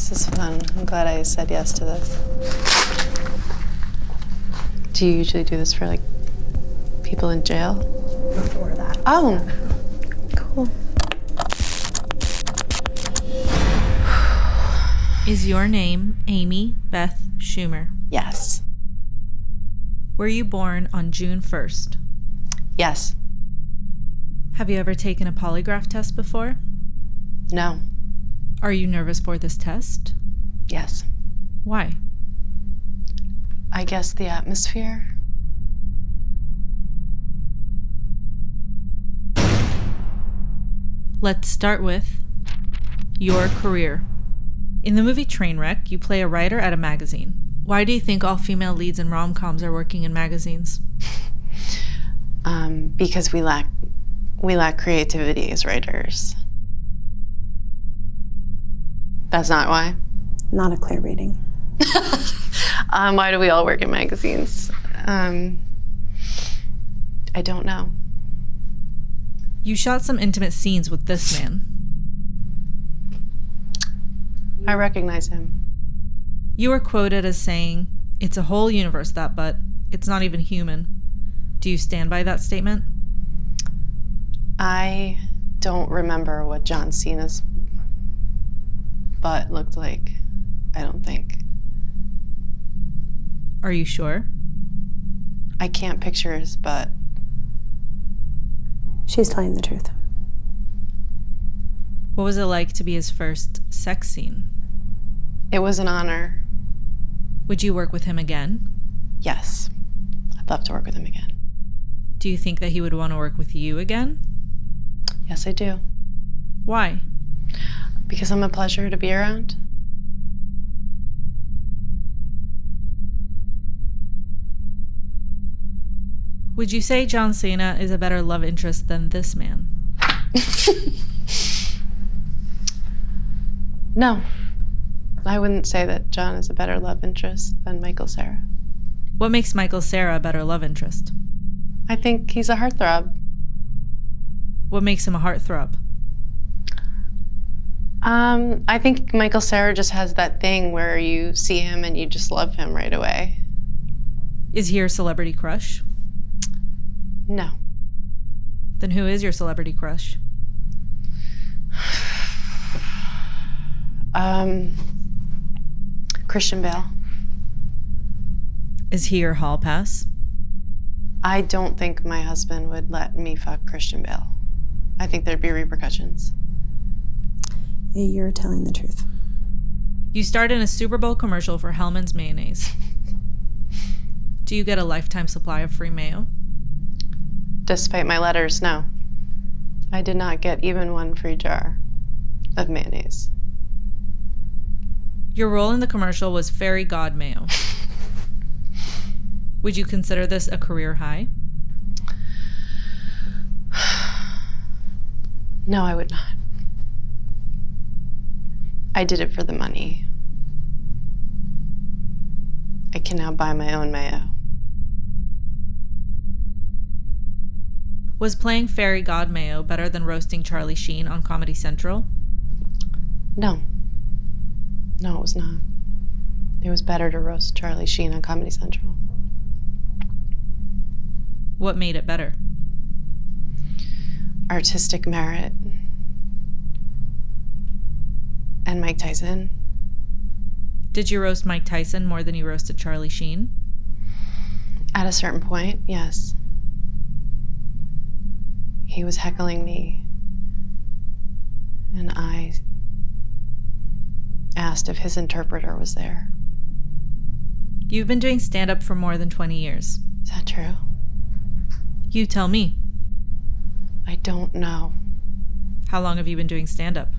This is fun. I'm glad I said yes to this. Do you usually do this for, like, people in jail? Before that. Oh, cool. Is your name Amy Beth Schumer? Yes. Were you born on June 1st? Yes. Have you ever taken a polygraph test before? No. Are you nervous for this test? Yes. Why? I guess the atmosphere. Let's start with your career. In the movie Trainwreck, you play a writer at a magazine. Why do you think all female leads in rom-coms are working in magazines? Because we lack creativity as writers. That's not why? Not a clear reading. Why do we all work in magazines? I don't know. You shot some intimate scenes with this man. I recognize him. You were quoted as saying, "It's a whole universe, that butt. It's not even human." Do you stand by that statement? I don't remember what John Cena's butt looked like. I don't think. Are you sure? I can't picture his butt. She's telling the truth. What was it like to be his first sex scene? It was an honor. Would you work with him again? Yes. I'd love to work with him again. Do you think that he would want to work with you again? Yes, I do. Why? Because I'm a pleasure to be around. Would you say John Cena is a better love interest than this man? No. I wouldn't say that John is a better love interest than Cera. What makes Cera a better love interest? I think he's a heartthrob. What makes him a heartthrob? I think Cera just has that thing where you see him and you just love him right away. Is he your celebrity crush? No. Then who is your celebrity crush? Christian Bale. Is he your hall pass? I don't think my husband would let me fuck Christian Bale. I think there'd be repercussions. You're telling the truth. You starred in a Super Bowl commercial for Hellmann's mayonnaise. Do you get a lifetime supply of free mayo? Despite my letters, no. I did not get even one free jar of mayonnaise. Your role in the commercial was fairy god mayo. Would you consider this a career high? No, I would not. I did it for the money. I can now buy my own mayo. Was playing fairy god mayo better than roasting Charlie Sheen on Comedy Central? No. No, it was not. It was better to roast Charlie Sheen on Comedy Central. What made it better? Artistic merit. And Mike Tyson. Did you roast Mike Tyson more than you roasted Charlie Sheen? At a certain point, yes. He was heckling me, and I asked if his interpreter was there. You've been doing stand-up for more than 20 years. Is that true? You tell me. I don't know. How long have you been doing stand-up?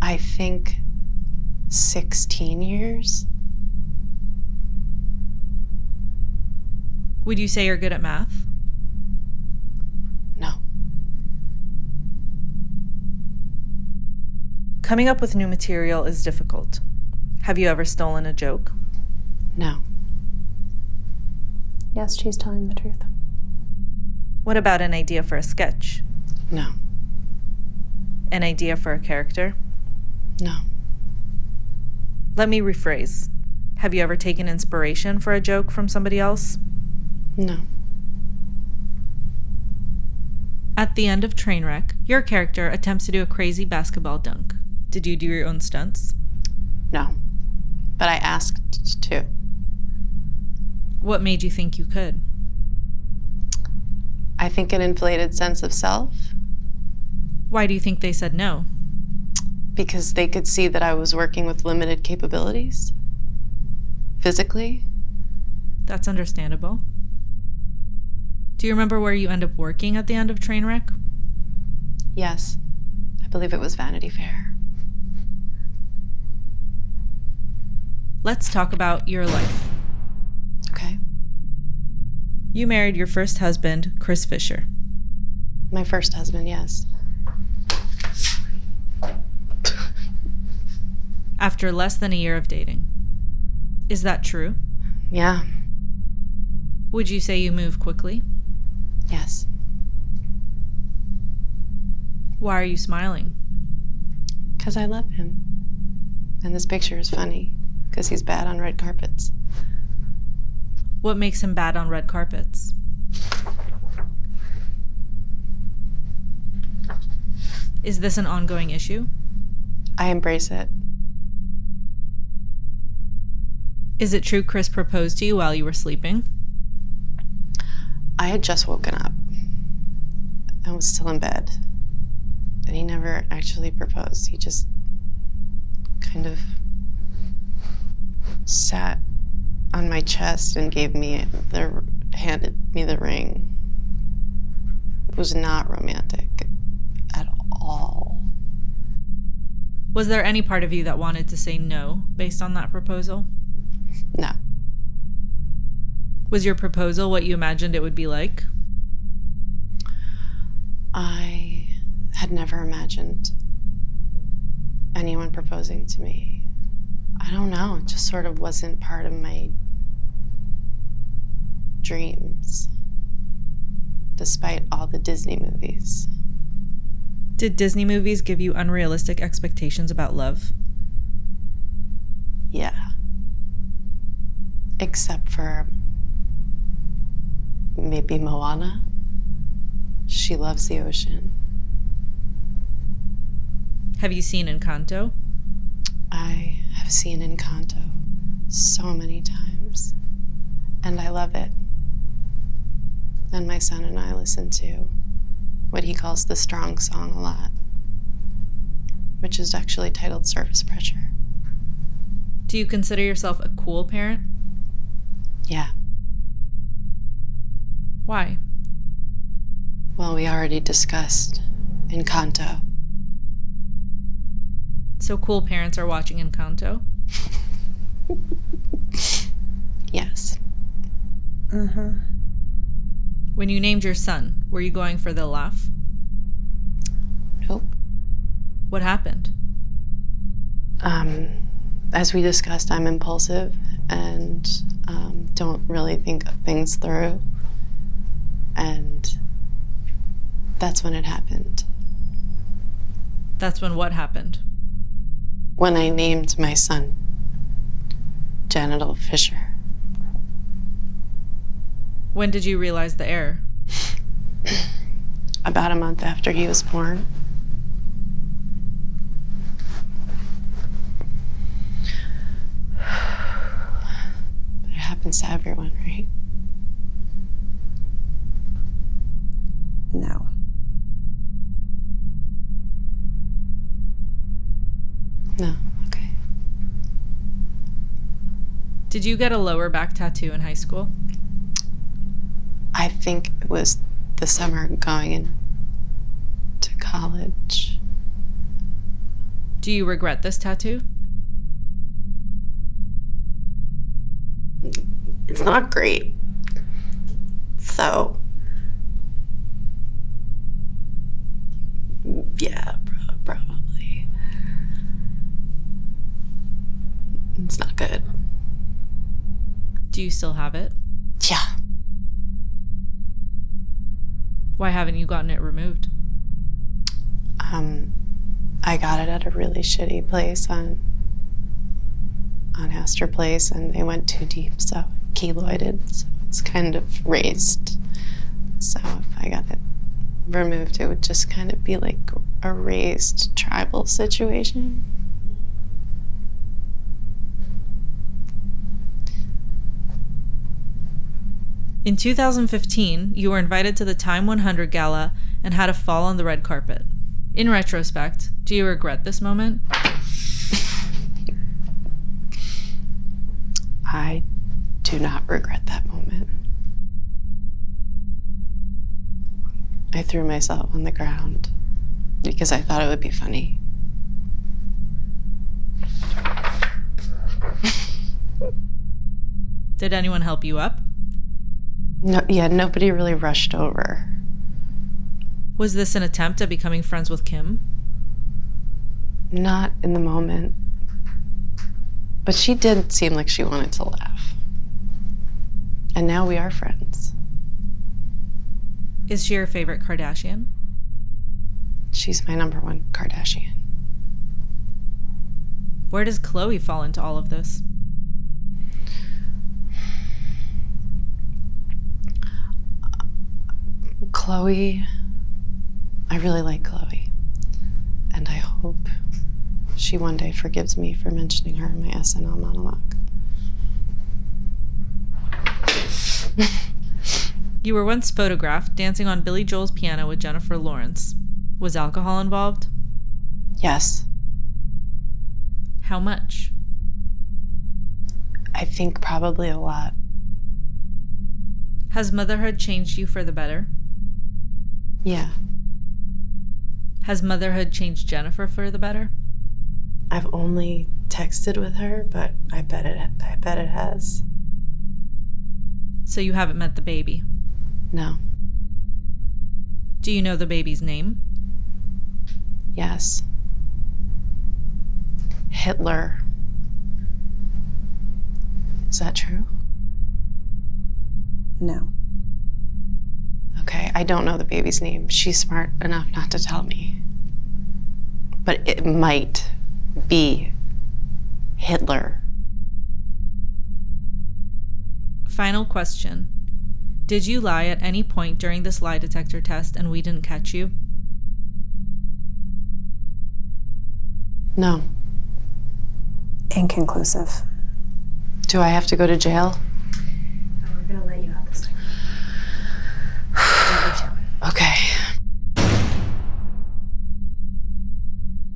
I think 16 years. Would you say you're good at math? No. Coming up with new material is difficult. Have you ever stolen a joke? No. Yes, she's telling the truth. What about an idea for a sketch? No. An idea for a character? No. Let me rephrase. Have you ever taken inspiration for a joke from somebody else? No. At the end of Trainwreck, your character attempts to do a crazy basketball dunk. Did you do your own stunts? No. But I asked to. What made you think you could? I think an inflated sense of self, Why do you think they said no? because they could see that I was working with limited capabilities. Physically. That's understandable. Do you remember where you end up working at the end of Trainwreck? Yes. I believe it was Vanity Fair. Let's talk about your life. Okay. You married your first husband, Chris Fisher. My first husband, yes. After less than a year of dating. Is that true? Yeah. Would you say you moved quickly? Yes. Why are you smiling? Because I love him. And this picture is funny, because he's bad on red carpets. What makes him bad on red carpets? Is this an ongoing issue? I embrace it. Is it true Chris proposed to you while you were sleeping? I had just woken up. I was still in bed. And he never actually proposed. He just kind of sat on my chest and handed me the ring. It was not romantic at all. Was there any part of you that wanted to say no based on that proposal? No. Was your proposal what you imagined it would be like? I had never imagined anyone proposing to me. I don't know, it just sort of wasn't part of my dreams, despite all the Disney movies. Did Disney movies give you unrealistic expectations about love? Yeah. Except for maybe Moana. She loves the ocean. Have you seen Encanto? I have seen Encanto so many times, and I love it. And my son and I listen to what he calls the strong song a lot, which is actually titled Surface Pressure. Do you consider yourself a cool parent? Yeah. Why? Well, we already discussed Encanto. So cool parents are watching Encanto? Yes. Uh-huh. When you named your son, were you going for the laugh? Nope. What happened? As we discussed, I'm impulsive and don't really think things through. And that's when it happened. That's when what happened? When I named my son Genital Fisher. When did you realize the error? About a month after he was born. But it happens to everyone, right? No. No, okay. Did you get a lower back tattoo in high school? I think it was the summer going into college. Do you regret this tattoo? It's not great. So, yeah, probably. It's not good. Do you still have it? Yeah. Why haven't you gotten it removed? I got it at a really shitty place on on Astor Place, and they went too deep, so keloided, so it's kind of raised. So if I got it removed, it would just kind of be like a raised tribal situation. In 2015, you were invited to the Time 100 Gala and had a fall on the red carpet. In retrospect, do you regret this moment? I do not regret that moment. I threw myself on the ground because I thought it would be funny. Did anyone help you up? No, yeah, nobody really rushed over. Was this an attempt at becoming friends with Kim? Not in the moment. But she did seem like she wanted to laugh. And now we are friends. Is she your favorite Kardashian? She's my number one Kardashian. Where does Khloe fall into all of this? Khloe, I really like Khloe. And I hope she one day forgives me for mentioning her in my SNL monologue. You were once photographed dancing on Billy Joel's piano with Jennifer Lawrence. Was alcohol involved? Yes. How much? I think probably a lot. Has motherhood changed you for the better? Yeah. Has motherhood changed Jennifer for the better? I've only texted with her, but I bet it has. So you haven't met the baby? No. Do you know the baby's name? Yes. Hitler. Is that true? No. Okay, I don't know the baby's name. She's smart enough not to tell me. But it might be Hitler. Final question. Did you lie at any point during this lie detector test and we didn't catch you? No. Inconclusive. Do I have to go to jail?